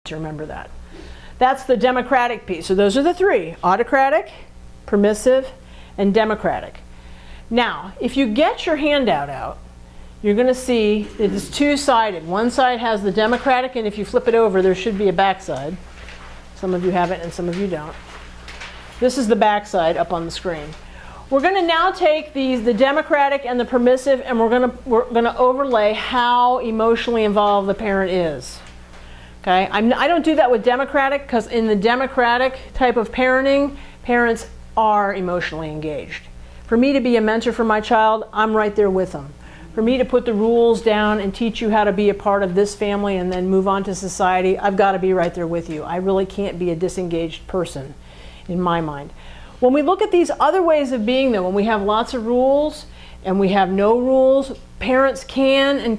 to remember that. That's the democratic piece. So those are the three: autocratic, permissive, and democratic. Now, if you get your handout out, you're going to see that it's two-sided. One side has the democratic, and if you flip it over, there should be a backside. Some of you have it and some of you don't. This is the backside up on the screen. We're going to now take the democratic and the permissive, and we're going to overlay how emotionally involved the parent is. Okay? I don't do that with democratic, because in the democratic type of parenting, parents are emotionally engaged. For me to be a mentor for my child, I'm right there with them. For me to put the rules down and teach you how to be a part of this family and then move on to society, I've got to be right there with you. I really can't be a disengaged person in my mind. When we look at these other ways of being, though, when we have lots of rules and we have no rules, parents can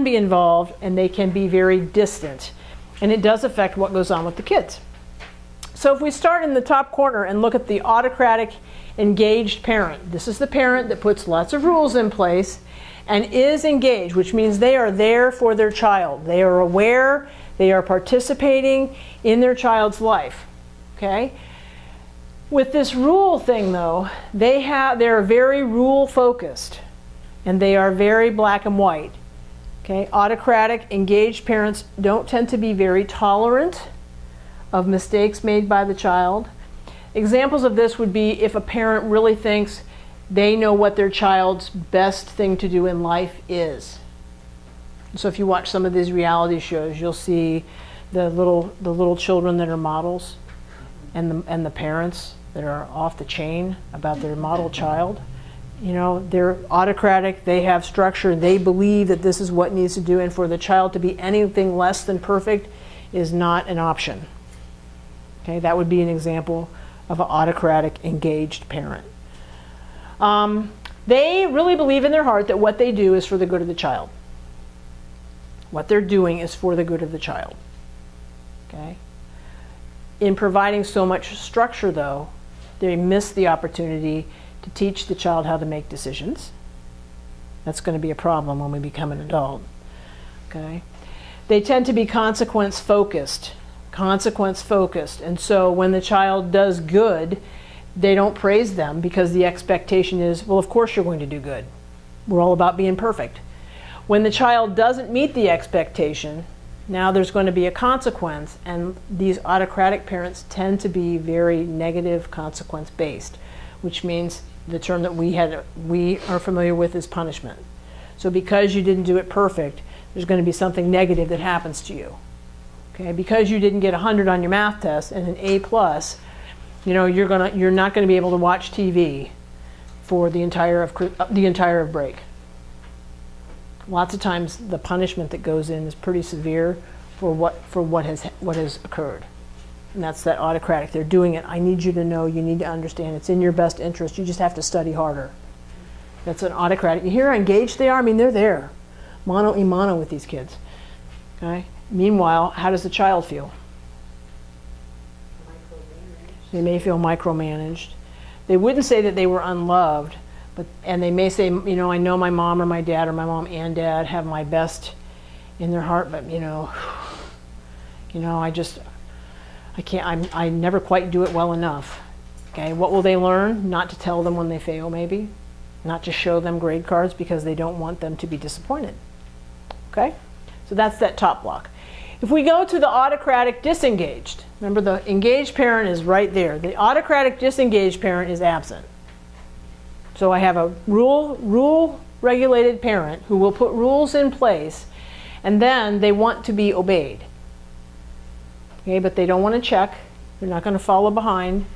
be involved, and they can be very distant. And it does affect what goes on with the kids. So if we start in the top corner and look at the autocratic engaged parent, this is the parent that puts lots of rules in place and is engaged, which means they are there for their child. They are aware, they are participating in their child's life. Okay? With this rule thing, though, they're very rule focused, and they are very black and white. Okay? Autocratic engaged parents don't tend to be very tolerant of mistakes made by the child. Examples of this would be if a parent really thinks they know what their child's best thing to do in life is. So if you watch some of these reality shows, you'll see the little children that are models, and the parents that are off the chain about their model child. You know, they're autocratic, they have structure, they believe that this is what needs to do, and for the child to be anything less than perfect is not an option. Okay, that would be an example of an autocratic engaged parent. They really believe in their heart that what they do is for the good of the child. What they're doing is for the good of the child. Okay? In providing so much structure, though, they miss the opportunity to teach the child how to make decisions. That's going to be a problem when we become an adult. Okay? They tend to be consequence focused. And so when the child does good, they don't praise them because the expectation is, well, of course you're going to do good. We're all about being perfect. When the child doesn't meet the expectation, now there's going to be a consequence, and these autocratic parents tend to be very negative consequence based, which means the term that we are familiar with is punishment. So because you didn't do it perfect, there's going to be something negative that happens to you. Okay, because you didn't get 100 on your math test and an A+, you know, you're not going to be able to watch TV for the entire of break. Lots of times the punishment that goes in is pretty severe for what has occurred. And that's that autocratic. They're doing it. I need you to know, you need to understand. It's in your best interest. You just have to study harder. That's an autocratic. You hear how engaged they are? I mean, they're there. Mano y mano with these kids. Okay? Meanwhile, how does the child feel? They may feel micromanaged. They wouldn't say that they were unloved, and they may say, you know, I know my mom or my dad or my mom and dad have my best in their heart, but I never quite do it well enough. Okay, what will they learn? Not to tell them when they fail, maybe. Not to show them grade cards because they don't want them to be disappointed. Okay, so that's that top block. If we go to the autocratic disengaged, remember the engaged parent is right there. The autocratic disengaged parent is absent. So I have a rule-regulated parent who will put rules in place, and then they want to be obeyed. Okay, but they don't want to check. They're not going to follow behind.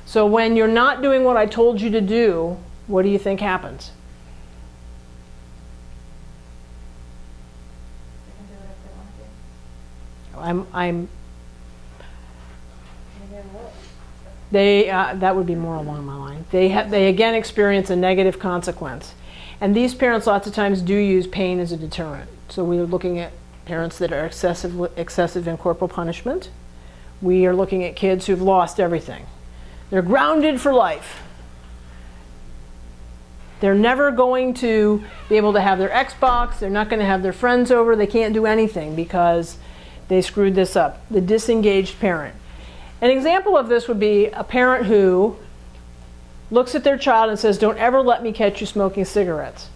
So when you're not doing what I told you to do, what do you think happens? That would be more along my line. They again experience a negative consequence. And these parents lots of times do use pain as a deterrent. So we are looking at parents that are excessive in corporal punishment. We are looking at kids who've lost everything. They're grounded for life. They're never going to be able to have their Xbox. They're not going to have their friends over. They can't do anything because they screwed this up. The disengaged parent. An example of this would be a parent who looks at their child and says, "Don't ever let me catch you smoking cigarettes,"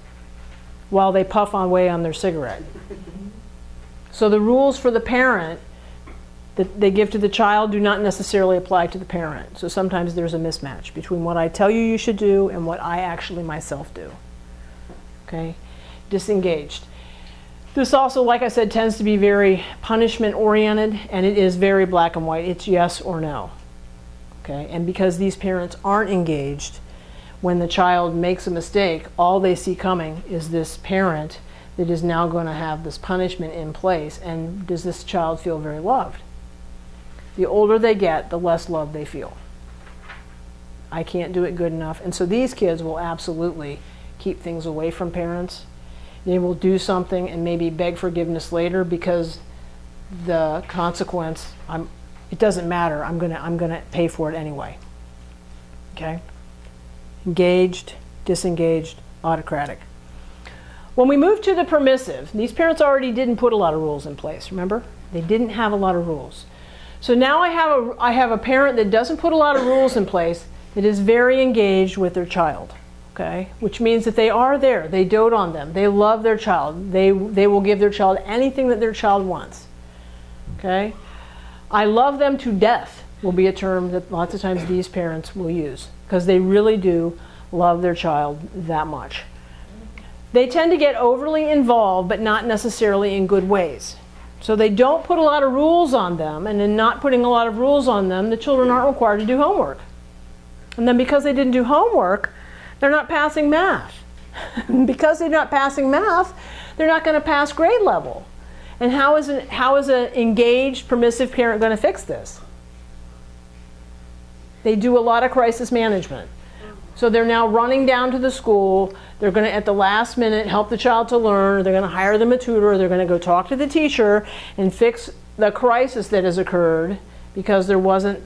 while they puff away on their cigarette. So the rules for the parent that they give to the child do not necessarily apply to the parent. So sometimes there's a mismatch between what I tell you you should do and what I actually myself do. Okay? Disengaged. This also, like I said, tends to be very punishment oriented, and it is very black and white. It's yes or no. Okay? And because these parents aren't engaged, when the child makes a mistake, all they see coming is this parent that is now going to have this punishment in place. And does this child feel very loved? The older they get, the less love they feel. I can't do it good enough. And so these kids will absolutely keep things away from parents. They will do something and maybe beg forgiveness later because the consequence, it doesn't matter. I'm gonna pay for it anyway. Okay? Engaged, disengaged, autocratic. When we move to the permissive, these parents already didn't put a lot of rules in place, remember? They didn't have a lot of rules. So now I have a parent that doesn't put a lot of rules in place, that is very engaged with their child, okay? Which means that they are there, they dote on them, they love their child, they will give their child anything that their child wants, okay? I love them to death will be a term that lots of times these parents will use, because they really do love their child that much. They tend to get overly involved, but not necessarily in good ways. So they don't put a lot of rules on them, and in not putting a lot of rules on them, the children aren't required to do homework. And then because they didn't do homework, they're not passing math. Because they're not passing math, they're not going to pass grade level. And how is an engaged, permissive parent going to fix this? They do a lot of crisis management. So they're now running down to the school. They're going to, at the last minute, help the child to learn. They're going to hire them a tutor. They're going to go talk to the teacher and fix the crisis that has occurred because there wasn't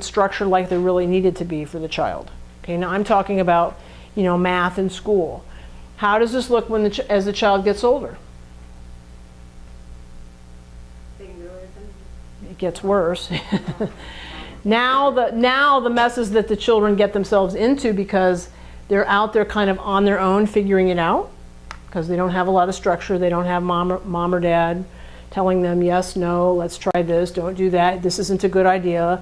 structure like there really needed to be for the child. Okay, now I'm talking about, math in school. How does this look as the child gets older? It gets worse. Now the messes that the children get themselves into because they're out there kind of on their own figuring it out because they don't have a lot of structure. They don't have mom or dad telling them yes, no, let's try this, don't do that, this isn't a good idea,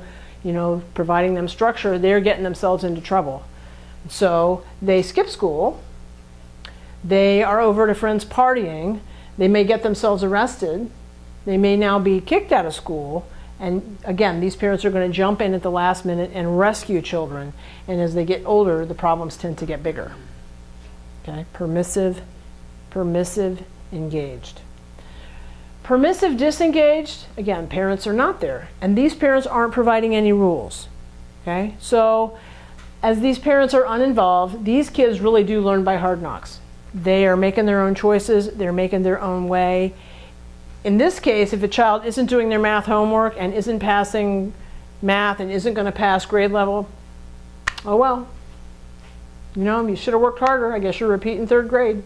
providing them structure. They're getting themselves into trouble. So they skip school. They are over at a friend's partying. They may get themselves arrested. They may now be kicked out of school. And again, these parents are going to jump in at the last minute and rescue children. And as they get older, the problems tend to get bigger. Okay, permissive, engaged. Permissive, disengaged, again, parents are not there. And these parents aren't providing any rules. Okay, so as these parents are uninvolved, these kids really do learn by hard knocks. They are making their own choices. They're making their own way. In this case, if a child isn't doing their math homework and isn't passing math and isn't going to pass grade level, oh well. You should have worked harder. I guess you're repeating third grade.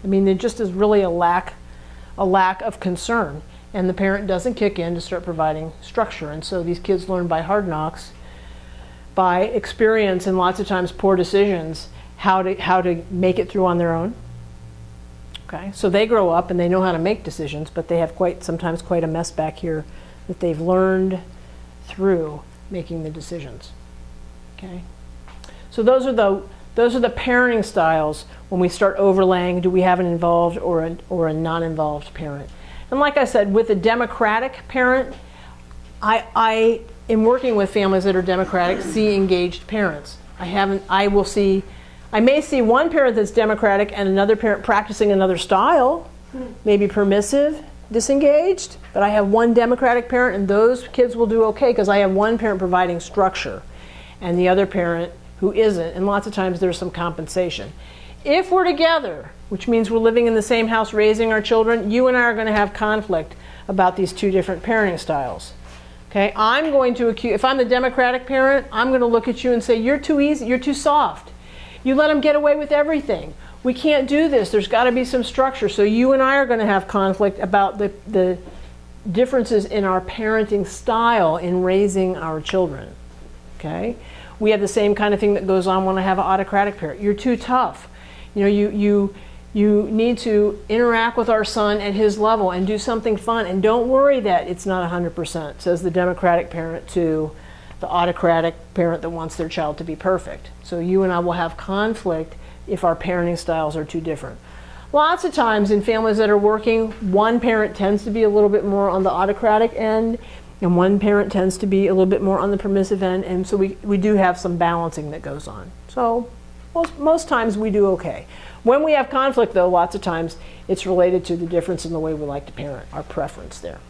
I mean, there just is really a lack of concern. And the parent doesn't kick in to start providing structure. And so these kids learn by hard knocks, by experience and lots of times poor decisions, how to make it through on their own. Okay, so they grow up and they know how to make decisions, but they have sometimes quite a mess back here that they've learned through making the decisions. Okay, so those are the parenting styles when we start overlaying. Do we have an involved or a non-involved parent? And like I said, with a democratic parent, I in working with families that are democratic, see engaged parents. I may see one parent that's democratic and another parent practicing another style, maybe permissive, disengaged, but I have one democratic parent and those kids will do okay because I have one parent providing structure and the other parent who isn't, and lots of times there's some compensation. If we're together, which means we're living in the same house raising our children, you and I are going to have conflict about these two different parenting styles. Okay, if I'm the democratic parent, I'm going to look at you and say, you're too easy, you're too soft. You let them get away with everything. We can't do this. There's got to be some structure. So you and I are going to have conflict about the differences in our parenting style in raising our children. Okay? We have the same kind of thing that goes on when I have an autocratic parent. You're too tough. You know, you need to interact with our son at his level and do something fun. And don't worry that it's not 100%, says the democratic parent to the autocratic parent that wants their child to be perfect. So you and I will have conflict if our parenting styles are too different. Lots of times in families that are working, one parent tends to be a little bit more on the autocratic end, and one parent tends to be a little bit more on the permissive end, and so we do have some balancing that goes on. So most times we do okay. When we have conflict, though, lots of times it's related to the difference in the way we like to parent, our preference there.